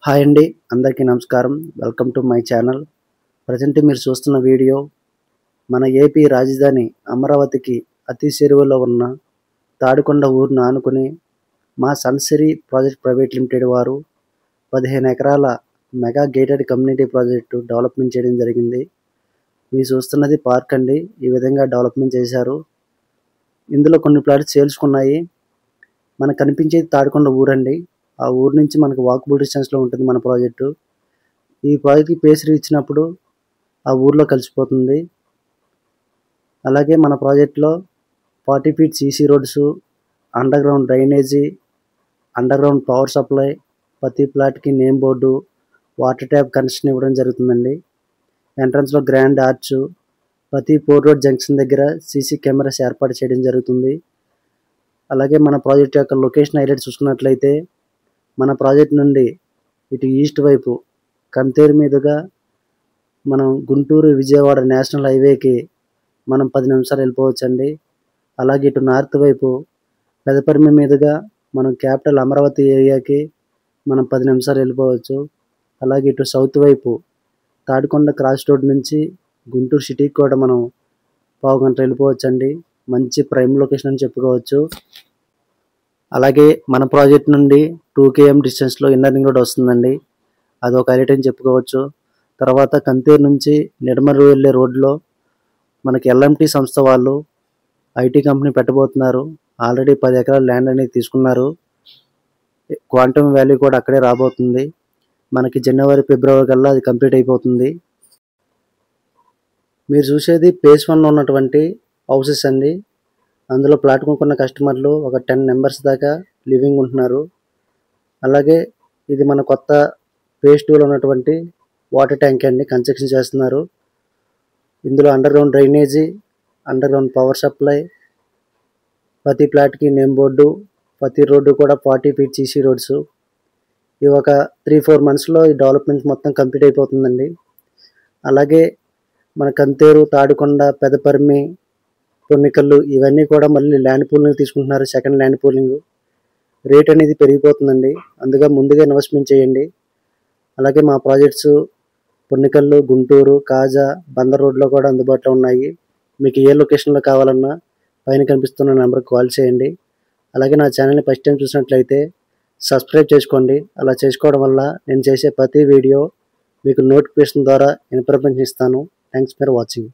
Hi అండి, అందరికీ నమస్కారం. Welcome to my channel. Present మీరు చూస్తున్న వీడియో మన ఏపీ రాజధాని అమరావతికి అతి చేరువలో ఉన్న తాడికొండ ఊరును ఆనుకుని మా సన్సిరీ ప్రాజెక్ట్ ప్రైవేట్ లిమిటెడ్ వారు 15 ఎకరాల mega gated community project development చేయడం జరిగింది. మీరు చూస్తున్నది పార్క్ అండి. ఈ విధంగా డెవలప్మెంట్ చేశారు. ఇందులో కొన్ని ప్లాట్స్ సేల్స్కున్నాయి. మనకు కనిపించేది తాడికొండ ఊరండి. ఆ ఊరు నుంచి మనకు వాకబుల్ డిస్టెన్స్లో ఉంటుంది మన ప్రాజెక్టు. ఈ ప్రాజెక్ట్కి పేస్ ఇచ్చినప్పుడు ఆ ఊర్లో కలిసిపోతుంది. అలాగే మన ప్రాజెక్టులో 40 feet CC roads, underground drainage, underground power supply, ప్రతి ప్లాట్కి name board, water tap connection ఇవ్వడం జరుగుతుందండి. ఎంట్రన్స్లో గ్రాండ్ ఆర్చ్, ప్రతి పోర్ట్ రోడ్ జంక్షన్ దగ్గర సీసీ కెమెరాస్ ఏర్పాటు చేయడం జరుగుతుంది. అలాగే మన ప్రాజెక్ట్ యొక్క లొకేషన్ హైలైట్ చూసుకున్నట్లయితే మన ప్రాజెక్ట్ నుండి ఇటు ఈస్ట్ వైపు కంతేరు మీదుగా మనం గుంటూరు విజయవాడ నేషనల్ హైవేకి మనం 10 నిమిషాలు వెళ్ళిపోవచ్చండి. అలాగే ఇటు నార్త్ వైపు పెదపరిమి మీదుగా మనం క్యాపిటల్ అమరావతి ఏరియాకి మనం 10 నిమిషాలు వెళ్ళిపోవచ్చు. అలాగే ఇటు సౌత్ వైపు తాడికొండ క్రాస్ రోడ్ నుంచి గుంటూరు సిటీకి కూడా మనం పావు గంట వెళ్ళిపోవచ్చండి. మంచి ప్రైమ్ లొకేషన్ అని చెప్పుకోవచ్చు. అలాగే మన ప్రాజెక్ట్ నుండి 2 km డిస్టెన్స్లో ఇన్నర్ రింగ్ రోడ్ వస్తుందండి. అదొక హైలైట్ అని చెప్పుకోవచ్చు. తర్వాత కంతేరు నుంచి నిడమర్రు వెళ్ళే రోడ్లో మనకి ఎల్ఎంటీ సంస్థ వాళ్ళు ఐటీ కంపెనీ పెట్టబోతున్నారు. ఆల్రెడీ 10 ఎకరాల ల్యాండ్ అనేది తీసుకున్నారు. క్వాంటమ్ వ్యాలీ కూడా అక్కడే రాబోతుంది. మనకి జనవరి ఫిబ్రవరి కల్లా అది కంప్లీట్ అయిపోతుంది. మీరు చూసేది ఫేజ్ 1లో ఉన్నటువంటి హౌసెస్ అండి. అందులో ప్లాట్ కొనుక్కున్న కస్టమర్లు ఒక 10 మెంబర్స్ దాకా లివింగ్ ఉంటున్నారు. అలాగే ఇది మన కొత్త ఫేజ్ 2లో ఉన్నటువంటి వాటర్ ట్యాంక్ అండి, కన్స్ట్రక్షన్ చేస్తున్నారు. ఇందులో under ground drainage, underground power supply, ప్రతి ప్లాట్కి నేమ్ బోర్డు, ప్రతి రోడ్డు కూడా 40 ఫీట్ సీసీ రోడ్స్. ఇవి ఒక 3-4 మంత్స్లో ఈ డెవలప్మెంట్ మొత్తం కంప్లీట్ అయిపోతుందండి. అలాగే మన కంతేరు, తాడికొండ, పెదపరిమి, కొన్నికల్లు ఇవన్నీ కూడా మళ్ళీ ల్యాండ్ పూలింగ్ తీసుకుంటున్నారు. సెకండ్ ల్యాండ్ పూలింగ్ రేట్ అనేది పెరిగిపోతుందండి. అందుకే ముందుగా ఇన్వెస్ట్మెంట్ చేయండి. అలాగే మా ప్రాజెక్ట్స్ పొన్నికల్లు, గుంటూరు, కాజా, బందర్ రోడ్లో కూడా అందుబాటులో ఉన్నాయి. మీకు ఏ లొకేషన్లో కావాలన్నా పైన కనిపిస్తున్న నెంబర్కి కాల్ చేయండి. అలాగే నా ఛానల్ని ఫస్ట్ టైం చూసినట్లయితే సబ్స్క్రైబ్ చేసుకోండి. అలా చేసుకోవడం వల్ల నేను చేసే ప్రతి వీడియో మీకు నోటిఫికేషన్ ద్వారా ఇన్ఫర్మేషన్ ఇస్తాను. Thanks for watching.